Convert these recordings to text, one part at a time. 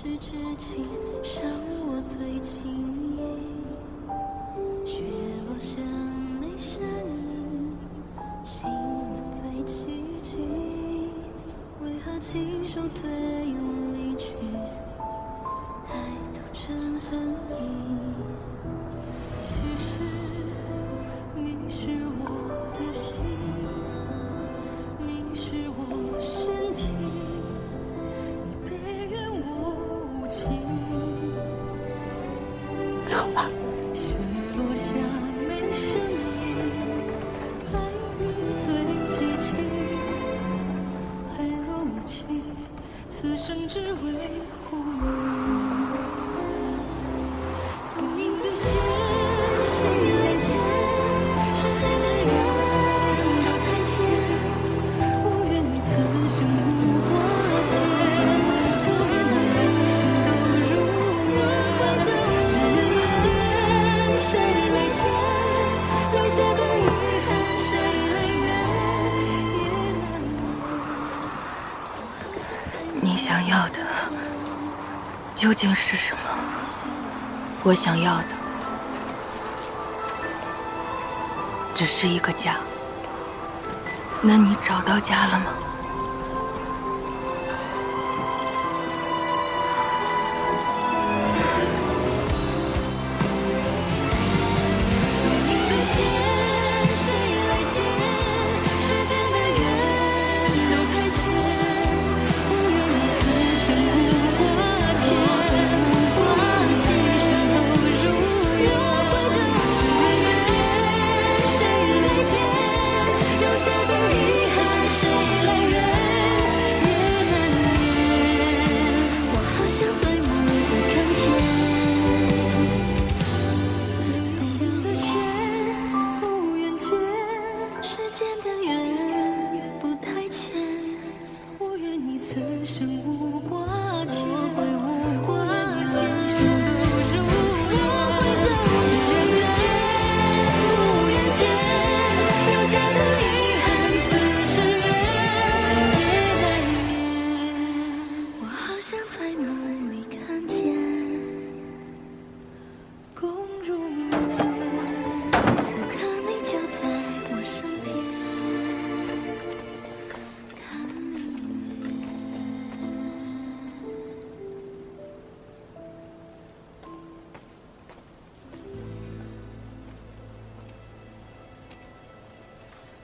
是至今伤我最轻易。雪落下没声音，心满最寂静。为何亲手推我离去？爱都成恨意。其实你是我的心，你是我身体，你别怨我无情。走吧。雪落下没声音，爱你最寂静。恨若无情，此生只为护你。宿命的线，谁来牵？时间的缘都太浅，我愿你此生无挂牵，我愿你一生都如愿。只愿线，谁来牵？留下的遗憾，谁来圆？也难免。你想要的究竟是什么？我想要的只是一个家。那你找到家了吗？宿命的线，谁来牵？时间的缘都太浅，我愿你此生无挂牵，我愿你一生都如愿。只愿线，谁来牵？留下的遗憾，谁来圆？也难免。我好想在梦里看见。宿命的线不愿见，时间的缘不太浅，我愿你此生无挂牵，我愿你一生都如愿。只愿线不愿见，留下的遗憾，此生缘也难免。我好想在梦里看见。共如愿，此刻你就在我身边，看明月。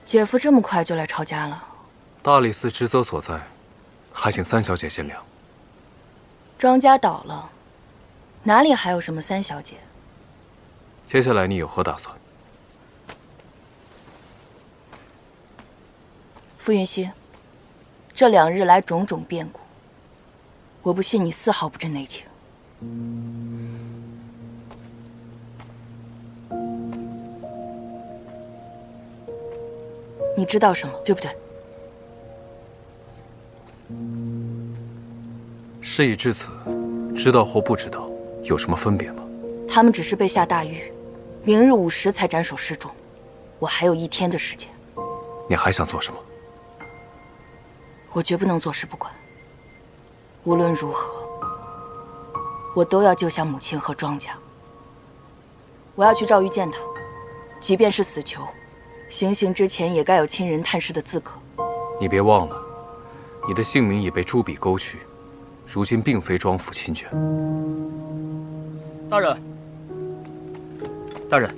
姐夫这么快就来抄家了？大理寺职责所在，还请三小姐见谅。庄家倒了，哪里还有什么三小姐？接下来你有何打算？傅云溪，这2日来种种变故，我不信你丝毫不知内情。你知道什么，对不对？事已至此，知道或不知道有什么分别吗？他们只是被下大狱，明日午时才斩首示众，我还有1天的时间。你还想做什么？我绝不能坐视不管。无论如何，我都要救下母亲和庄家。我要去赵玉见他，即便是死囚，行刑之前也该有亲人探视的资格。你别忘了，你的姓名已被朱笔勾去，如今并非庄府亲眷。大人，大人，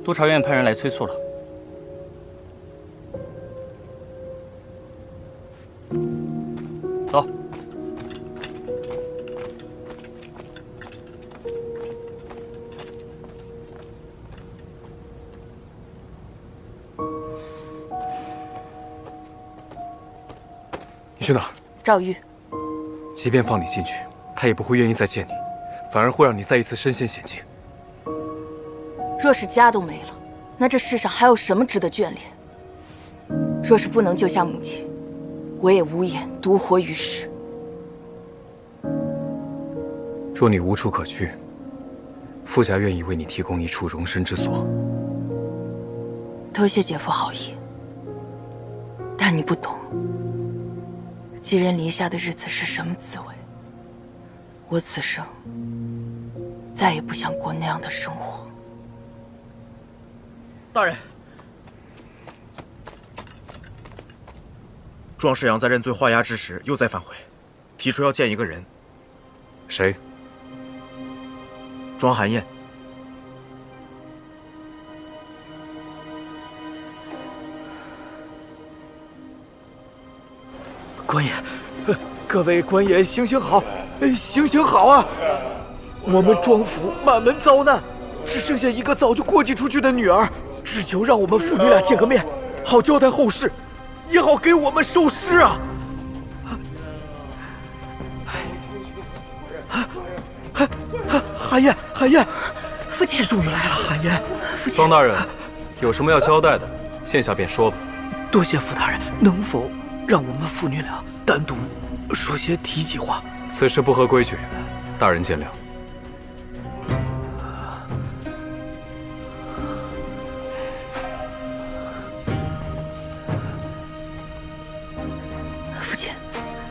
督察院派人来催促了。走。你去哪儿？赵玉，即便放你进去，他也不会愿意再见你，反而会让你再一次身陷险境。若是家都没了，那这世上还有什么值得眷恋？若是不能救下母亲，我也无颜独活于世。若你无处可去，傅家愿意为你提供一处容身之所。多谢姐夫好意，但你不懂寄人篱下的日子是什么滋味。我此生再也不想过那样的生活。大人，庄世阳在认罪画押之时又再反悔，提出要见一个人。谁？庄寒燕。官爷，各位官爷，行行好，行行好啊！我们庄府满门遭难，只剩下一个早就过继出去的女儿，只求让我们父女俩见个面，好交代后事，也好给我们收尸啊！寒燕，寒燕，父亲，你终于来了，寒燕。父亲，庄大人，有什么要交代的，现下便说吧。多谢傅大人，能否让我们父女俩单独说些体己话？此事不合规矩，大人见谅。父亲，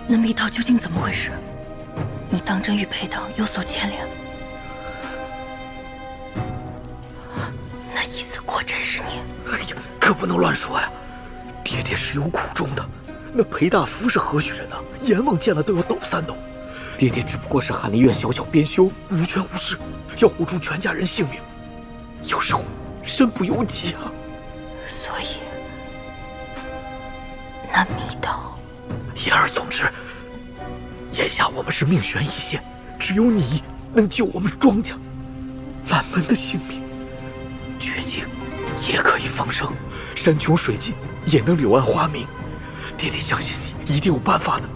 那密道究竟怎么回事？你当真与裴党有所牵连？那义子果真是你？哎呀，可不能乱说呀！爹爹是有苦衷的。那裴大夫是何许人呢？阎王见了都要抖三抖。爹爹只不过是翰林院小小编修，无权无势，要护住全家人性命，有时候身不由己啊。所以，那密道，言而总之，眼下我们是命悬一线，只有你能救我们庄家满门的性命。绝境也可以放生，山穷水尽也能柳暗花明。爹爹相信你一定有办法的。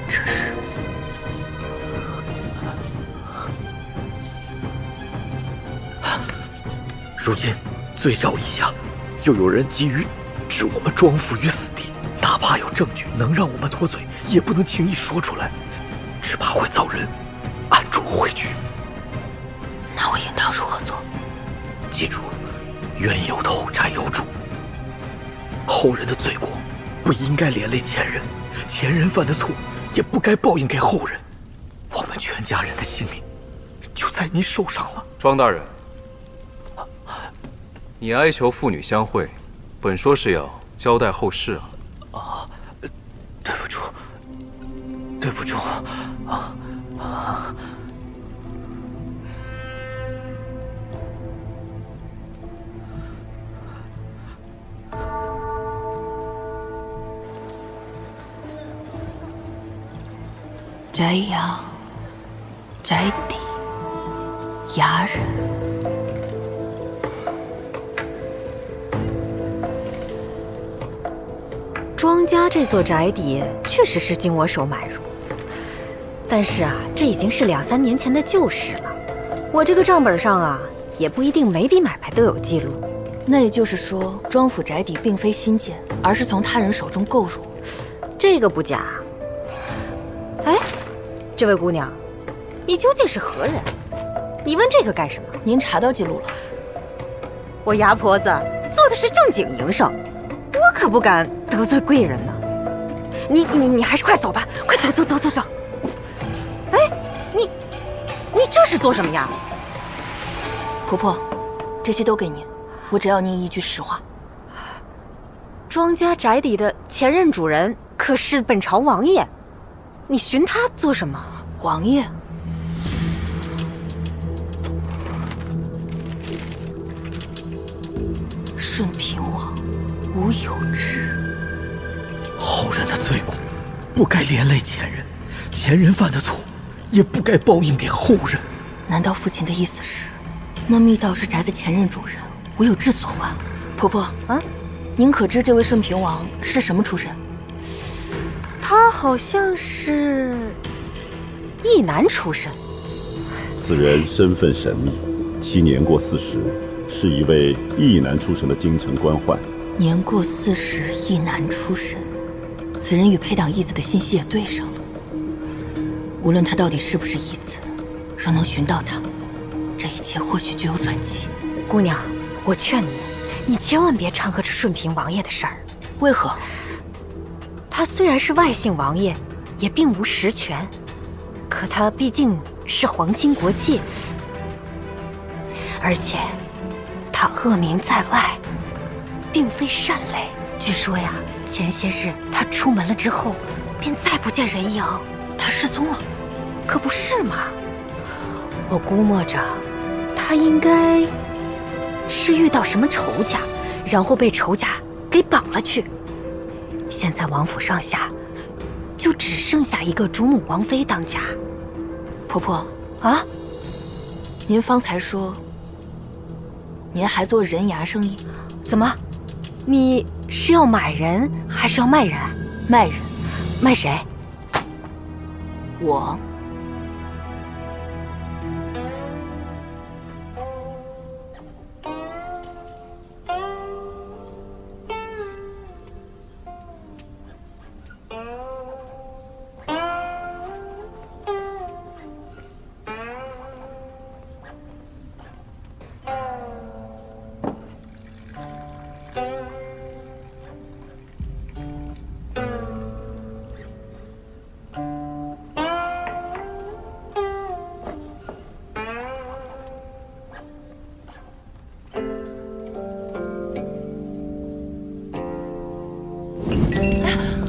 这是如今罪诏一下，又有人急于置我们庄府于死地，哪怕有证据能让我们脱罪，也不能轻易说出来，只怕会遭人暗中汇聚。那我应当如何做？记住，冤有头，债有主。后人的罪过不应该连累前人，前人犯的错也不该报应给后人。我们全家人的性命就在你手上了。庄大人，你哀求父女相会，本说是要交代后事啊。对不住，对不住啊！翟阳、翟邸、衙人，庄家这座宅邸确实是经我手买入，但是啊，这已经是2、3年前的旧事了。我这个账本上啊，也不一定每笔买卖都有记录。那也就是说，庄府宅邸并非新建，而是从他人手中购入。这个不假。哎，这位姑娘，你究竟是何人？你问这个干什么？您查到记录了？我牙婆子做的是正经营生，我可不敢得罪贵人呢。你还是快走吧，快走。哎，你这是做什么呀？婆婆，这些都给您，我只要您一句实话。庄家宅邸的前任主人可是本朝王爷，你寻他做什么？王爷，顺平王无有之。后人的罪过不该连累前人，前人犯的错也不该报应给后人。难道父亲的意思是，那密道是宅子前任主人，我有志所挽？婆婆啊，您可知这位顺平王是什么出身？他好像是义男出身。此人身份神秘，其年过40，是一位义男出身的京城官宦。年过40，义男出身，此人与裴党义子的信息也对上了。无论他到底是不是义子，若能寻到他，这一切或许就有转机。姑娘，我劝你，你千万别掺和这顺平王爷的事儿。为何？他虽然是外姓王爷，也并无实权，可他毕竟是皇亲国戚，而且他恶名在外，并非善类。据说呀，前些日他出门了之后，便再不见人影。他失踪了？可不是嘛！我估摸着，他应该是遇到什么仇家，然后被仇家给绑了去。现在王府上下就只剩下一个主母王妃当家。婆婆啊，您方才说您还做人牙生意？怎么？你是要买人还是要卖人？卖人。卖谁？我。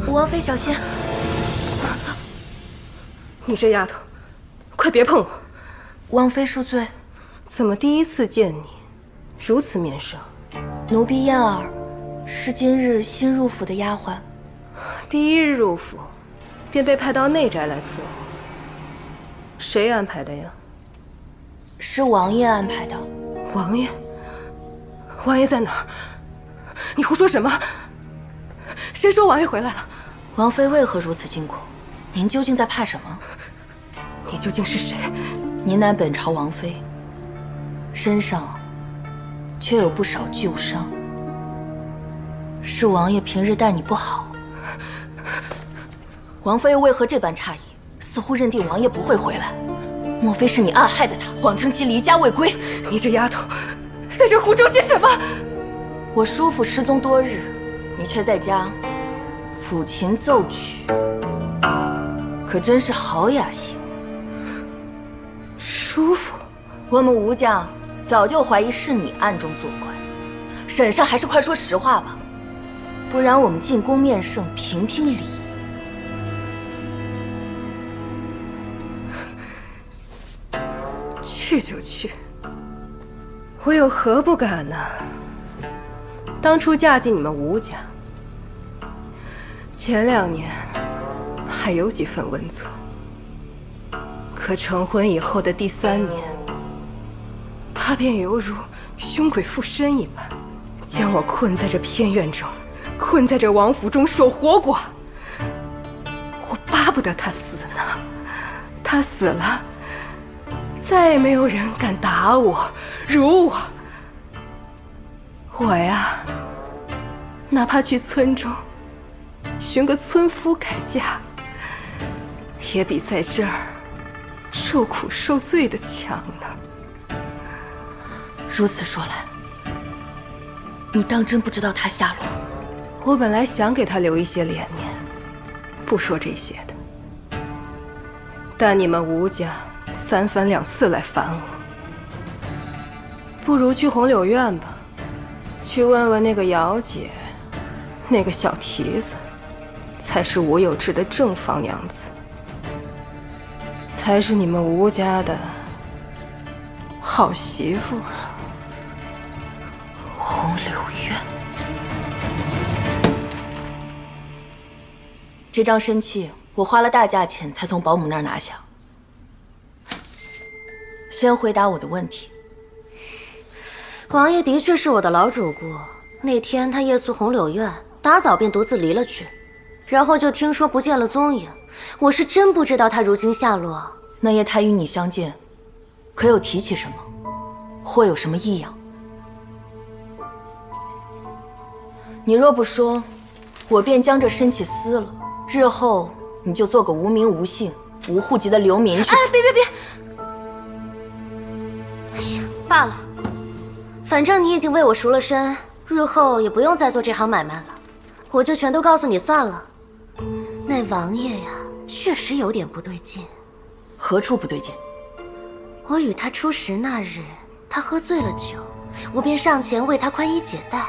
王妃小心！你这丫头，快别碰我！王妃恕罪。怎么第一次见你，如此面生？奴婢燕儿是今日新入府的丫鬟。第一日入府，便被派到内宅来伺候。谁安排的呀？是王爷安排的。王爷？王爷在哪儿？你胡说什么？谁说王爷回来了？王妃为何如此惊恐？您究竟在怕什么？你究竟是谁？您乃本朝王妃，身上却有不少旧伤，是王爷平日待你不好。王妃又为何这般诧异？似乎认定王爷不会回来。莫非是你暗害的他，谎称其离家未归？你这丫头，在这胡诌些什么？我叔父失踪多日，你却在家抚琴奏曲，可真是好雅兴。叔父，我们吴家早就怀疑是你暗中作怪。婶婶还是快说实话吧，不然我们进宫面圣，评评理。去就去，我有何不敢呢？当初嫁进你们吴家，前2年还有几分温存，可成婚以后的第3年，他便犹如凶鬼附身一般，将我困在这偏院中，困在这王府中守活寡。我巴不得他死呢，他死了，再也没有人敢打我、辱我。我呀，哪怕去村中寻个村夫改嫁，也比在这儿受苦受罪的强呢。如此说来，你当真不知道他下落？我本来想给他留一些脸面，不说这些的，但你们吴家3番2次来烦我，不如去红柳院吧，去问问那个姚姐，那个小蹄子，才是吴有志的正房娘子，才是你们吴家的好媳妇啊。红柳院，这张身契我花了大价钱才从保姆那儿拿下。先回答我的问题。王爷的确是我的老主顾，那天他夜宿红柳院，打早便独自离了去，然后就听说不见了踪影。我是真不知道他如今下落。那夜他与你相见，可有提起什么，或有什么异样？你若不说，我便将这身契撕了，日后你就做个无名无姓、无户籍的流民去。哎，别！哎呀，罢了，反正你已经为我赎了身，日后也不用再做这行买卖了。我就全都告诉你算了。那王爷呀，确实有点不对劲。何处不对劲？我与他初识那日，他喝醉了酒，我便上前为他宽衣解带，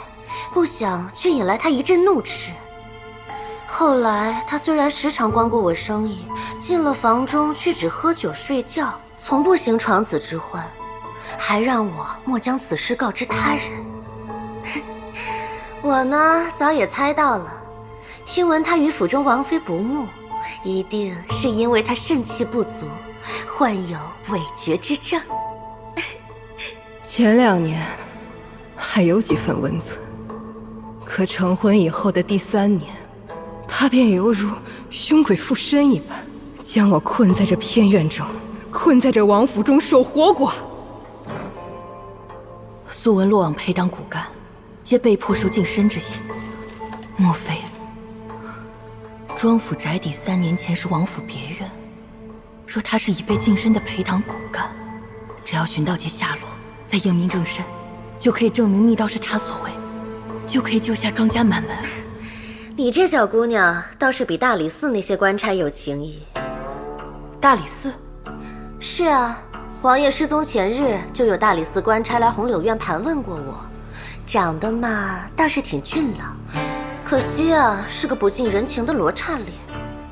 不想却引来他一阵怒斥。后来他虽然时常光顾我生意，进了房中却只喝酒睡觉，从不行床子之欢，还让我莫将此事告知他人。我呢，早也猜到了，听闻他与府中王妃不睦，一定是因为他肾气不足，患有痿厥之症。前2年还有几分温存，可成婚以后的第3年，他便犹如凶鬼附身一般，将我困在这偏院中，困在这王府中守活寡。素闻落网陪党骨干，皆被迫受净身之刑。莫非庄府宅邸3年前是王府别院？若他是已被净身的陪党骨干，只要寻到其下落，再验明正身，就可以证明密道是他所为，就可以救下庄家满门。你这小姑娘倒是比大理寺那些官差有情义。大理寺？是啊，王爷失踪前日就有大理寺官差来红柳院盘问过我，长得嘛倒是挺俊朗，可惜啊是个不近人情的罗刹脸。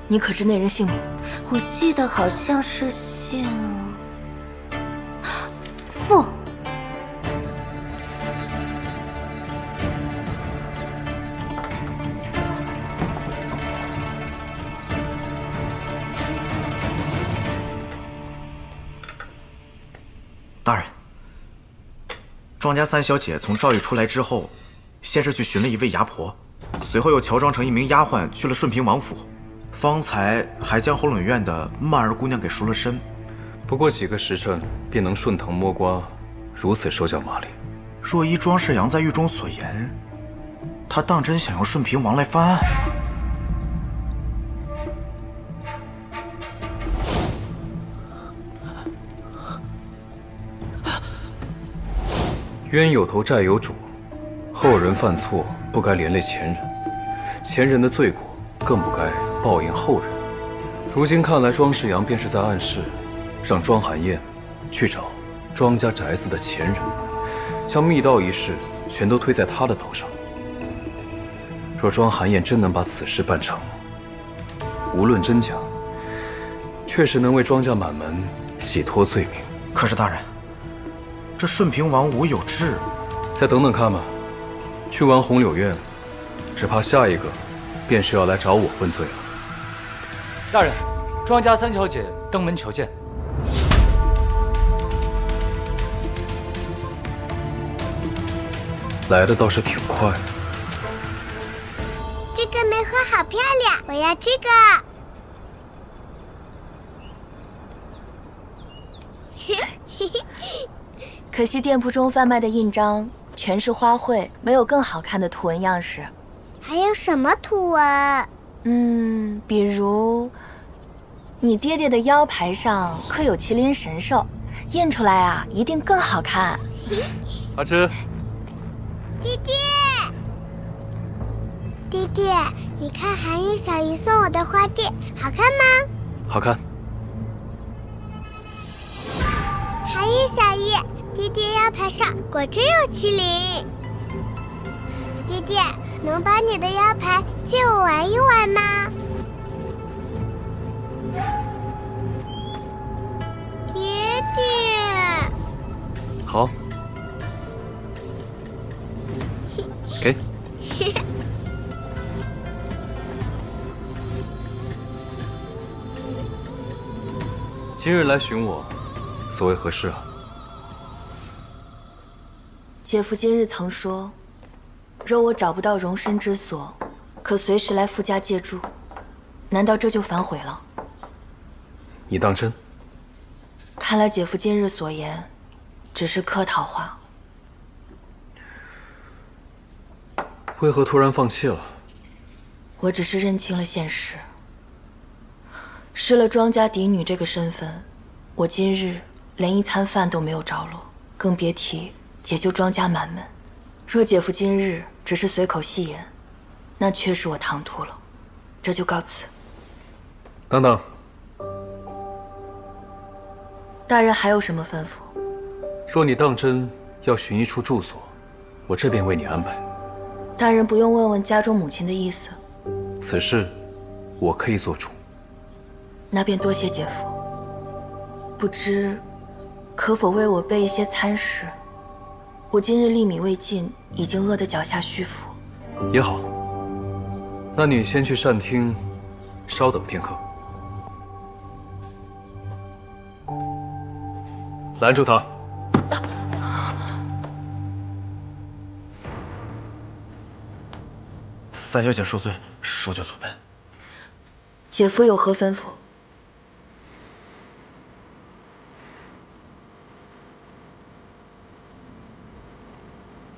你可知那人姓名？我记得好像是姓傅。大人，庄家3小姐从赵玉出来之后，先是去寻了一位牙婆，随后又乔装成一名丫鬟去了顺平王府，方才还将红柳院的曼儿姑娘给赎了身。不过几个时辰便能顺藤摸瓜，如此手脚麻利。若依庄世阳在狱中所言，他当真想用顺平王来翻案？冤有头债有主，后人犯错不该连累前人，前人的罪过更不该报应后人。如今看来，庄世阳便是在暗示，让庄寒燕去找庄家宅子的前人，将密道一事全都推在他的头上。若庄寒燕真能把此事办成，无论真假，确实能为庄家满门洗脱罪名。可是大人，这顺平王吴有志，再等等看吧。去完红柳院，只怕下一个便是要来找我问罪了。大人，庄家3小姐登门求见。来的倒是挺快。这个梅花好漂亮，我要这个。可惜店铺中贩卖的印章全是花卉，没有更好看的图文样式。还有什么图文？比如你爹爹的腰牌上刻有麒麟神兽，印出来啊，一定更好看。阿芝，爹爹，爹爹，你看寒夜小姨送我的花店，好看吗？好看。寒夜小姨，爹爹腰牌上果真有麒麟。爹爹，能把你的腰牌借我玩一玩吗？爹爹。好。给。今日来寻我，所谓何事啊？姐夫今日曾说，若我找不到容身之所，可随时来傅家借住。难道这就反悔了？你当真？看来姐夫今日所言，只是客套话。为何突然放弃了？我只是认清了现实。失了庄家嫡女这个身份，我今日连一餐饭都没有着落，更别提解救庄家满门。若姐夫今日只是随口戏言，那确实我唐突了，这就告辞。等等，大人还有什么吩咐？若你当真要寻一处住所，我这便为你安排。大人不用问问家中母亲的意思，此事我可以做主。那便多谢姐夫。不知可否为我备一些餐食？我今日粒米未进，已经饿得脚下虚浮。也好，那你先去膳厅，稍等片刻。拦住他！三小姐受罪，说教所本。姐夫有何吩咐？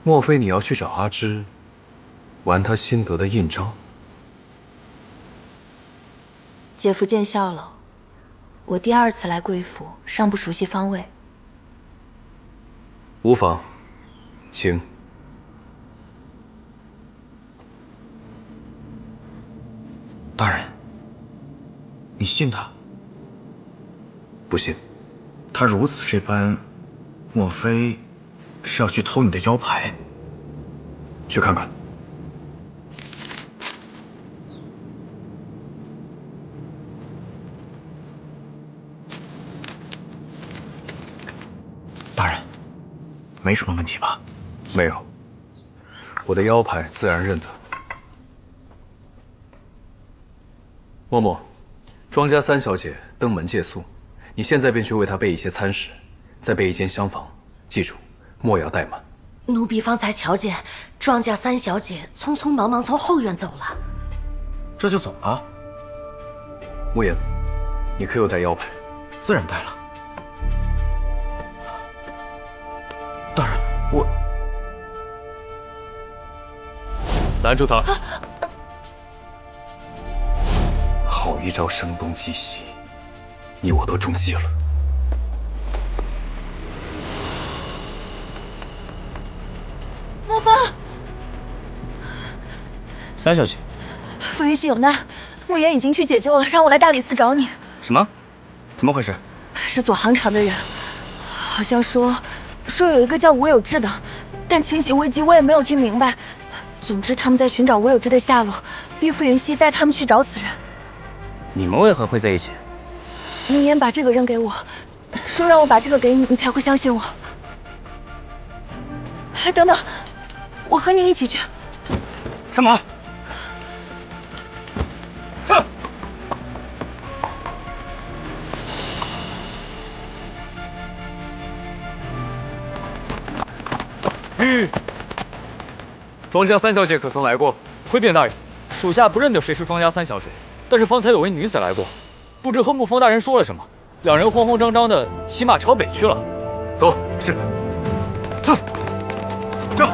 莫非你要去找阿芝，玩他新得的印章？姐夫见笑了，我第2次来贵府，尚不熟悉方位。无妨，请。大人，你信他？不信。他如此这般，莫非是要去偷你的腰牌？去看看。大人，没什么问题吧？没有，我的腰牌自然认得。默默，庄家3小姐登门借宿，你现在便去为她备一些餐食，再备一间厢房，记住，莫要怠慢。奴婢方才瞧见庄家3小姐匆匆忙忙从后院走了。这就走了？慕言，你可有带腰牌？自然带了。大人，我……拦住他！好一招声东击西，你我都中计了。莫风，三小姐，傅云熙有难，慕言已经去解救了，让我来大理寺找你。什么？怎么回事？是左行场的人，好像说有一个叫吴有志的，但情形危急，我也没有听明白。总之，他们在寻找吴有志的下落，逼傅云熙带他们去找此人。你们为何会在一起？慕言把这个扔给我，说让我把这个给你，你才会相信我。哎，等等，我和你一起去。什么？撤！庄家3小姐可曾来过？回禀大人，属下不认得谁是庄家3小姐，但是方才有位女子来过，不知和沐风大人说了什么，两人慌慌张张的骑马朝北去了。走，是。走。走。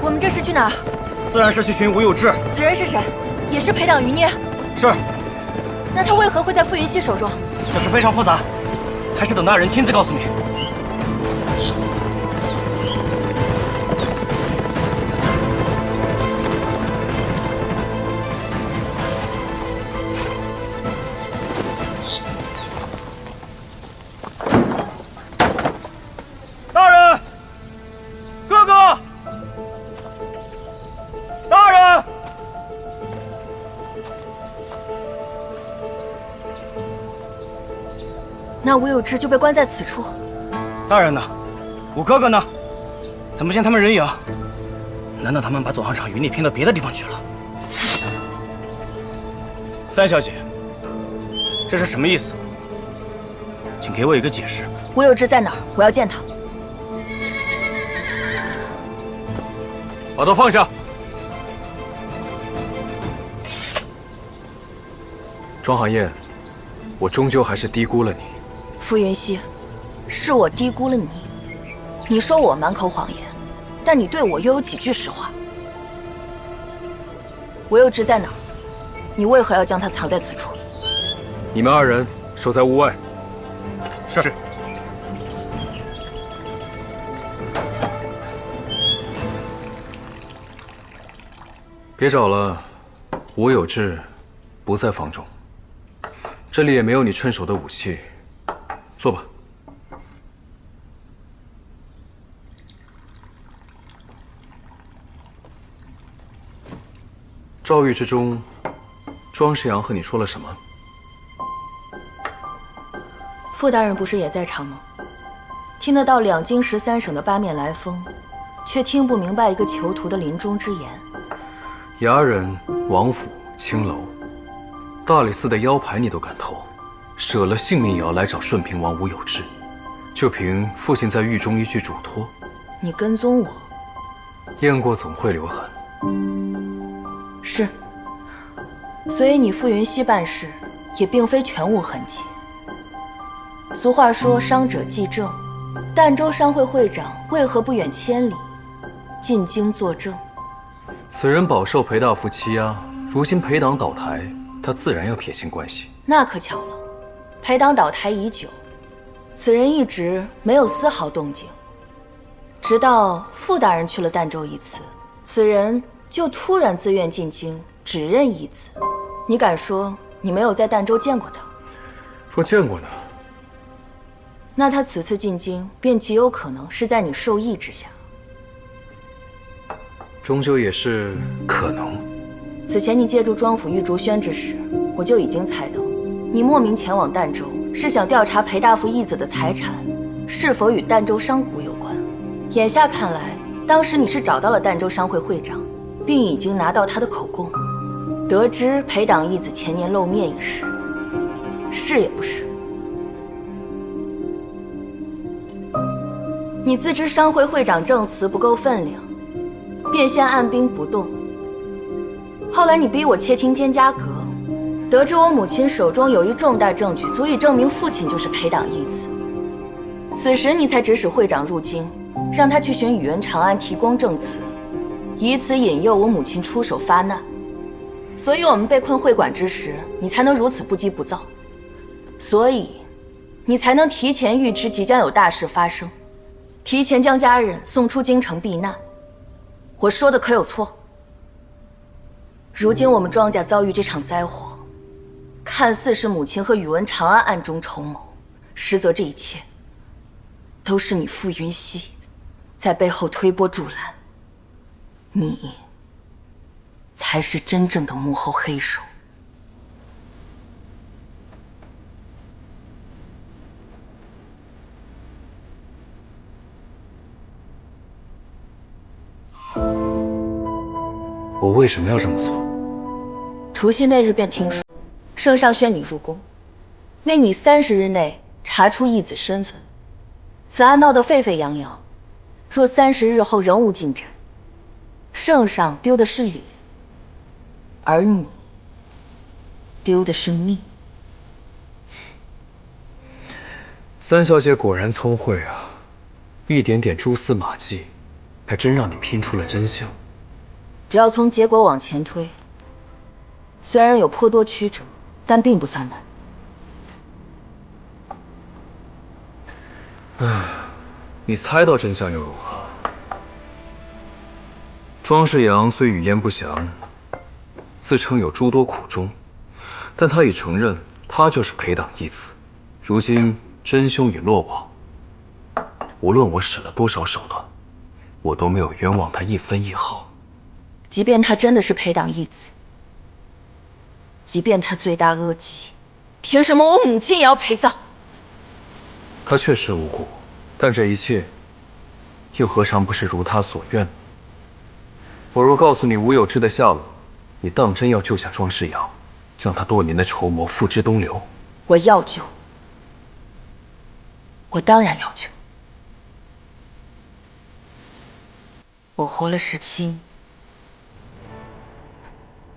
我们这是去哪儿？自然是去寻吴有志。此人是谁？也是陪党余孽。是。那他为何会在傅云熙手中？此事非常复杂，还是等大人亲自告诉你。大人，哥哥，大人。那吴有志就被关在此处。大人呢？我哥哥呢？怎么见他们人影？难道他们把左行场余孽骗到别的地方去了？3小姐，这是什么意思？请给我一个解释。吴有志在哪儿？我要见他。把刀放下。庄行燕，我终究还是低估了你。傅云熙，是我低估了你。你说我满口谎言，但你对我又有几句实话？吴有志在哪儿？你为何要将他藏在此处？你们2人守在屋外。是。别找了，吴有志不在房中，这里也没有你趁手的武器，坐吧。诏狱之中，庄世阳和你说了什么？傅大人不是也在场吗？听得到两京13省的八面来风，却听不明白一个囚徒的临终之言。衙人、王府、青楼，大理寺的腰牌你都敢偷，舍了性命也要来找顺平王吴有志，就凭父亲在狱中一句嘱托，你跟踪我，雁过总会留痕。是，所以你傅云熙办事也并非全无痕迹。俗话说伤者记正，儋州商会会长为何不远千里进京作证？此人饱受裴大夫欺压，如今裴党倒台，他自然要撇清关系。那可巧了，裴党倒台已久，此人一直没有丝毫动静，直到傅大人去了儋州一次，此人就突然自愿进京，只认义子。你敢说你没有在儋州见过他？说见过呢。那他此次进京，便极有可能是在你授意之下。终究也是可能。此前你借助庄府玉竹轩之时，我就已经猜到，你莫名前往儋州，是想调查裴大夫义子的财产是否与儋州商贾有关。眼下看来，当时你是找到了儋州商会会长，并已经拿到他的口供，得知裴党义子前年露面一事，是也不是？你自知商会会长证词不够分量，便先按兵不动。后来你逼我窃听监家阁，得知我母亲手中有一重大证据，足以证明父亲就是裴党义子。此时你才指使会长入京，让他去寻宇文长安提供证词，以此引诱我母亲出手发难。所以我们被困会馆之时，你才能如此不急不躁。所以，你才能提前预知即将有大事发生，提前将家人送出京城避难。我说的可有错？如今我们庄家遭遇这场灾祸，看似是母亲和宇文长安暗中筹谋，实则这一切都是你傅云熙在背后推波助澜。你才是真正的幕后黑手。我为什么要这么做？除夕那日便听说，圣上宣你入宫，命你30日内查出义子身份。此案闹得沸沸扬扬，若30日后仍无进展，圣上丢的是脸，而你丢的是命。三小姐果然聪慧啊，一点点蛛丝马迹，还真让你拼出了真相。只要从结果往前推，虽然有颇多曲折，但并不算难。唉，你猜到真相又如何？庄世阳虽语焉不详，自称有诸多苦衷，但他已承认他就是裴党义子。如今真凶已落网，无论我使了多少手段，我都没有冤枉他一分一毫。即便他真的是裴党义子，即便他罪大恶极，凭什么我母亲也要陪葬？他确实无辜，但这一切又何尝不是如他所愿？我若告诉你吴有志的下落，你当真要救下庄世阳，让他多年的筹谋付之东流？我要救，我当然要救。我活了17年，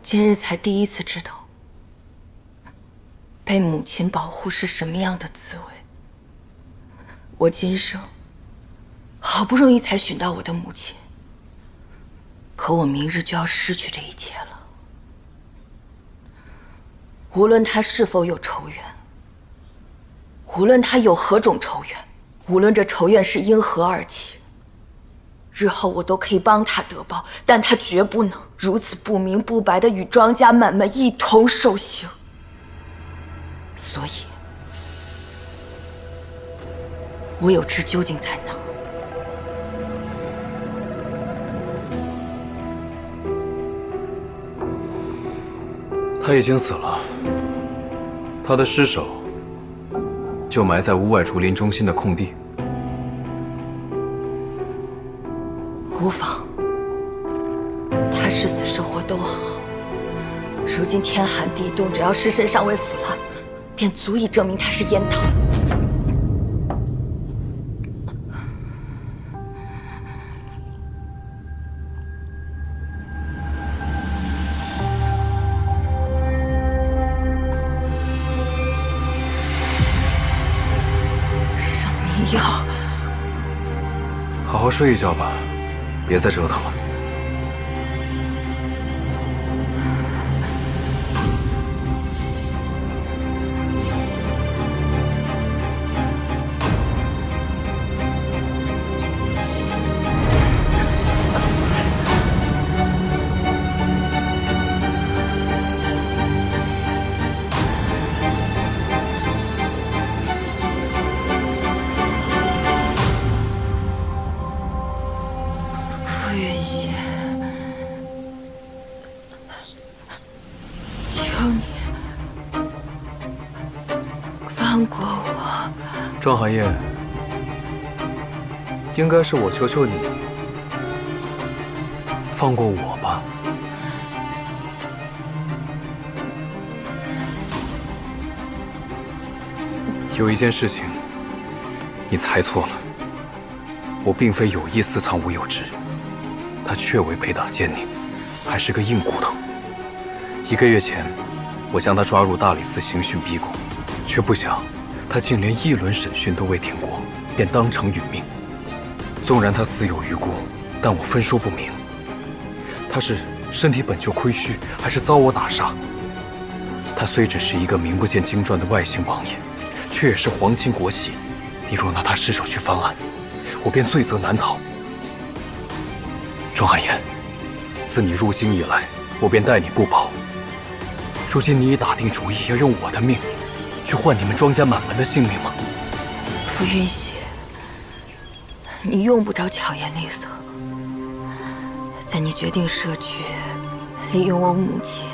今日才第一次知道被母亲保护是什么样的滋味。我今生好不容易才寻到我的母亲，可我明日就要失去这一切了。无论她是否有仇怨，无论她有何种仇怨，无论这仇怨是因何而起，日后我都可以帮他得报，但他绝不能如此不明不白的与庄家满们一同受刑。所以，我有知究竟在哪。他已经死了，他的尸首就埋在屋外竹林中心的空地。无妨，他是死是活都好。如今天寒地冻，只要尸身尚未腐烂，便足以证明他是燕桃。什么药？好好睡一觉吧，别再折腾了。傅云溪，求你放过我。庄寒夜，应该是我求求你，放过我吧。有一件事情，你猜错了，我并非有意私藏吴有之。他确为陪党奸佞，还是个硬骨头。1个月前，我将他抓入大理寺刑讯逼供，却不想他竟连1轮审讯都未听过，便当场殒命。纵然他死有余辜，但我分说不明，他是身体本就亏虚，还是遭我打杀。他虽只是一个名不见经传的外姓王爷，却也是皇亲国戚。你若拿他尸首去翻案，我便罪责难逃。庄寒烟，自你入京以来，我便待你不薄。如今你已打定主意要用我的命去换你们庄家满门的性命吗？傅云溪，你用不着巧言厉色。在你决定设局，利用我母亲，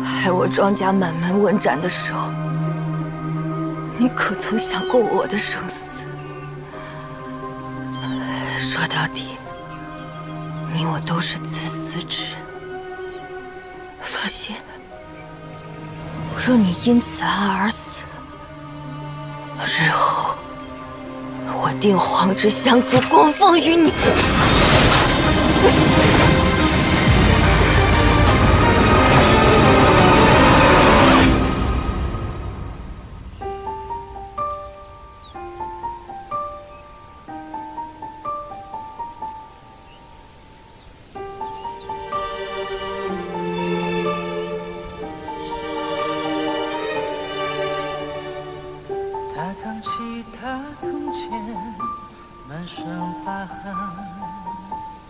害我庄家满门问斩的时候，你可曾想过我的生死？说到底，你我都是自私之人。放心，若你因此案而死，日后我定皇之相助，供奉于你。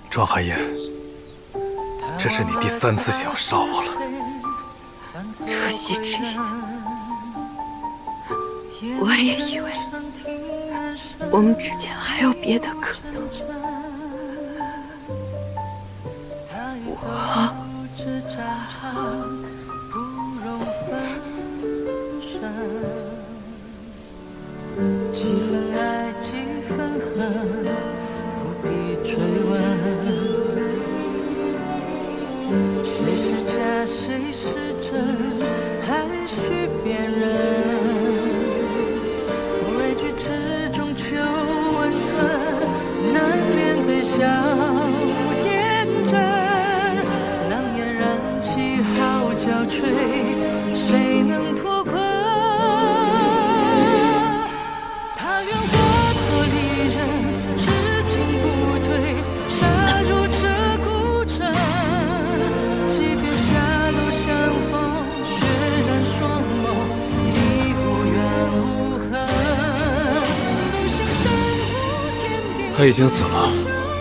庄寒烟，这是你第3次想要杀我了。除夕之夜，我也以为我们之间还有别的可能。几分爱，几分恨，不必追问。谁是假，谁是真，还需辨认。畏惧之中求温存，难免悲笑天真。狼烟燃起，号角吹，谁能脱困？他已经死了，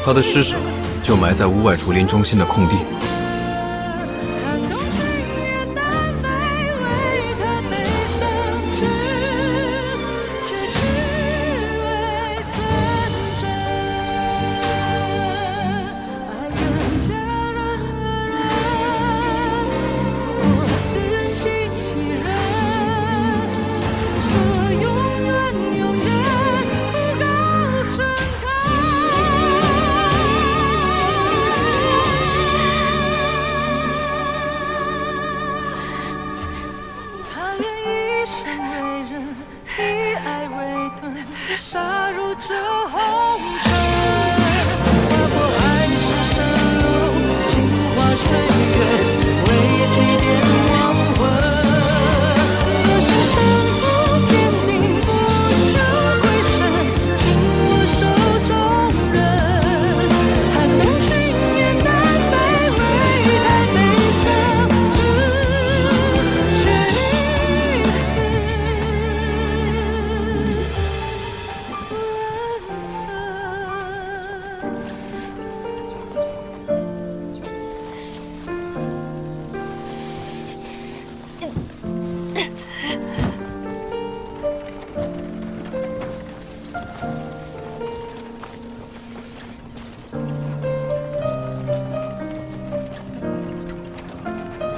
他的尸首就埋在屋外竹林中心的空地。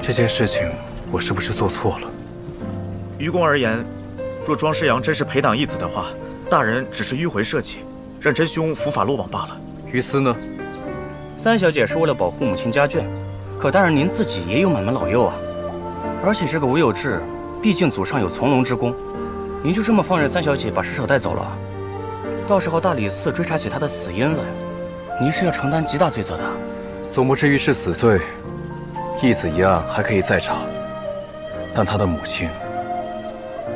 这件事情我是不是做错了？于公而言，若庄师阳真是陪党义子的话，大人只是迂回设计，让真凶伏法落网罢了。于私呢？三小姐是为了保护母亲家眷，可大人您自己也有满门老幼啊。而且这个吴有志，毕竟祖上有从龙之功，您就这么放任三小姐把尸首带走了，到时候大理寺追查起她的死因来，您是要承担极大罪责的。总不至于是死罪。义子一案还可以再查，但他的母亲，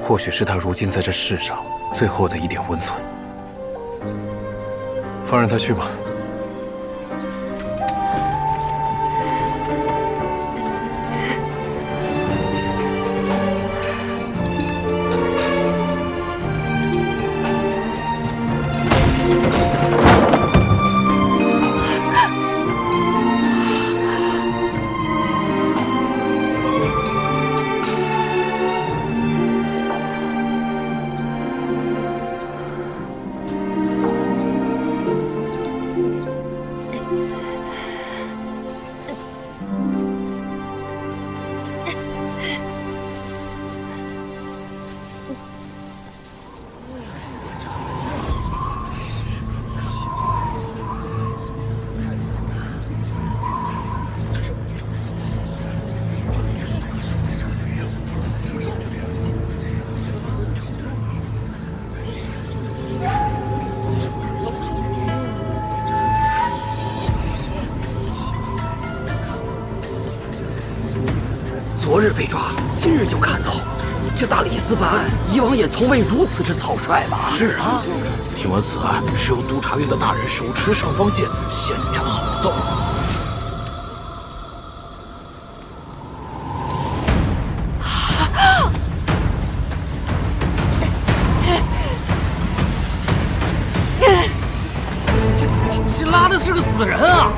或许是他如今在这世上最后的一点温存。放任他去吧。昨日被抓，今日就看到，这大理寺办案，以往也从未如此之草率吧？是啊，听闻此案是由督察院的大人手持尚方剑，现斩好奏。这拉的是个死人啊！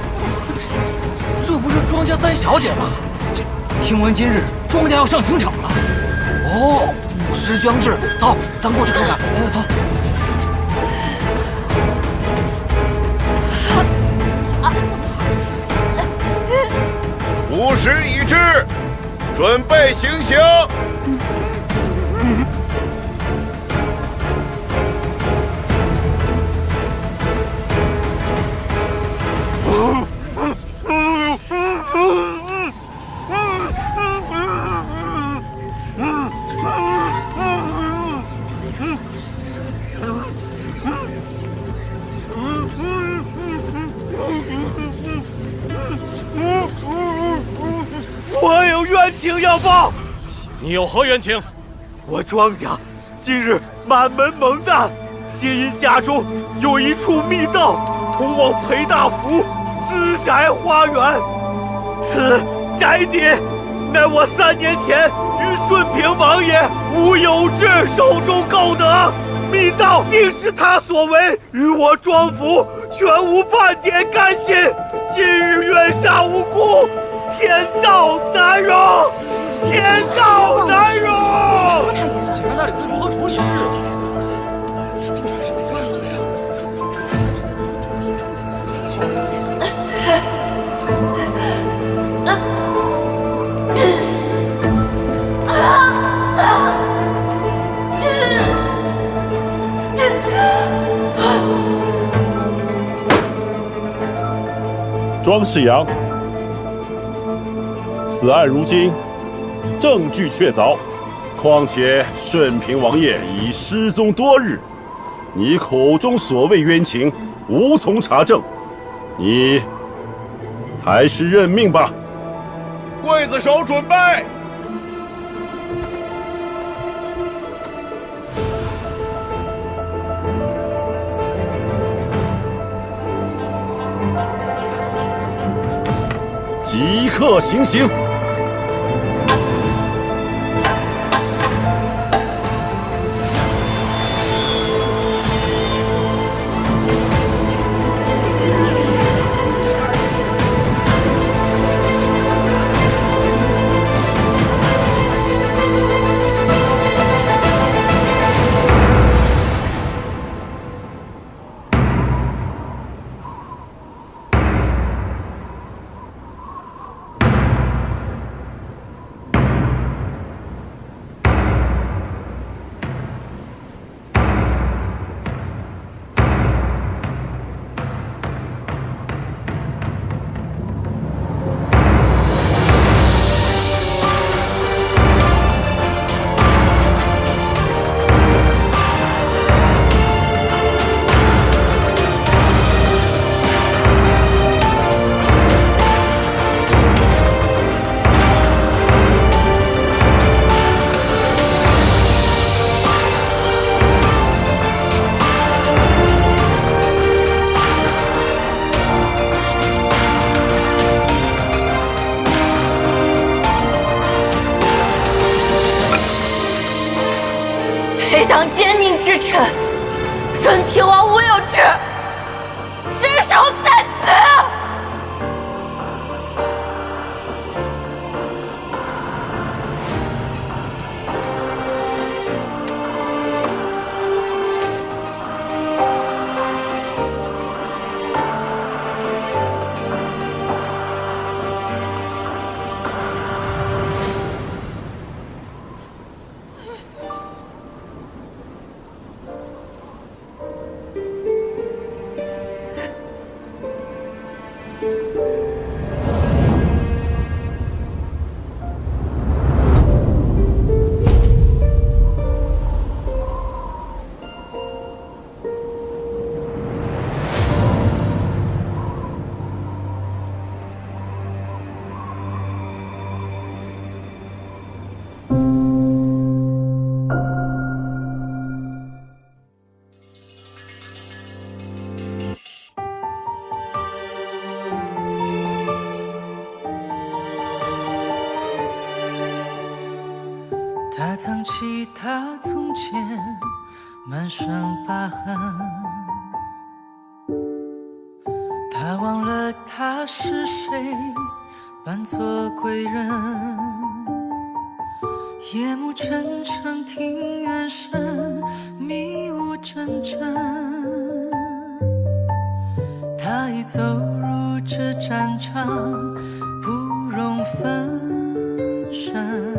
这不是庄家三小姐吗？听闻今日庄家要上刑场了。哦，午时将至，走，咱过去看看。走。午时已至，准备行刑。我有冤情要报。你有何冤情？我庄家今日满门蒙难，皆因家中有一处密道通往裴大福私宅花园。此宅邸乃我3年前与顺平王爷吴有志手中购得，密道定是他所为，与我庄府全无半点甘心。今日冤杀无辜，天道难容，天道难容。请看大理寺如何处理事。庄世阳，此案如今证据确凿，况且顺平王爷已失踪多日，你口中所谓冤情无从查证，你还是认命吧。刽子手准备。即刻行刑！配当奸佞之臣，顺平王吴有志，尸首在此。他藏起他从前满身疤痕，他忘了他是谁，扮作贵人。夜幕沉沉，庭院深，迷雾阵阵。他已走入这战场，不容分身。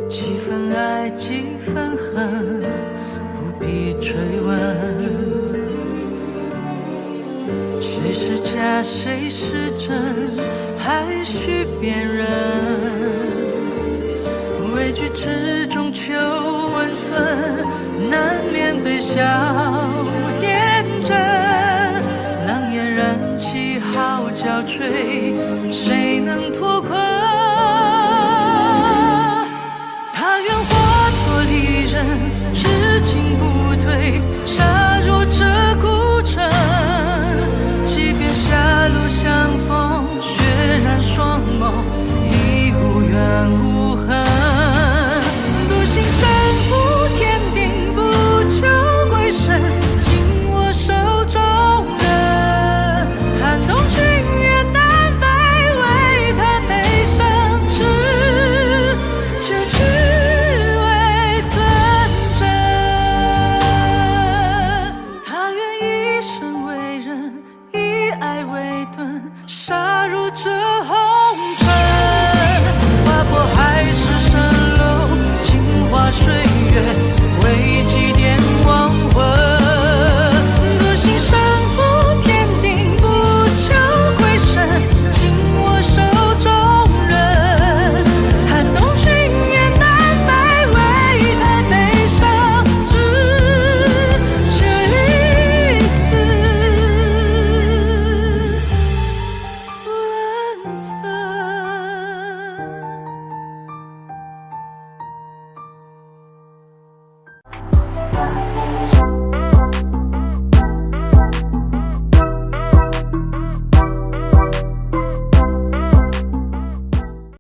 几分爱，几分恨，不必追问。谁是假，谁是真，还需辨认。畏惧之中求温存，难免被笑。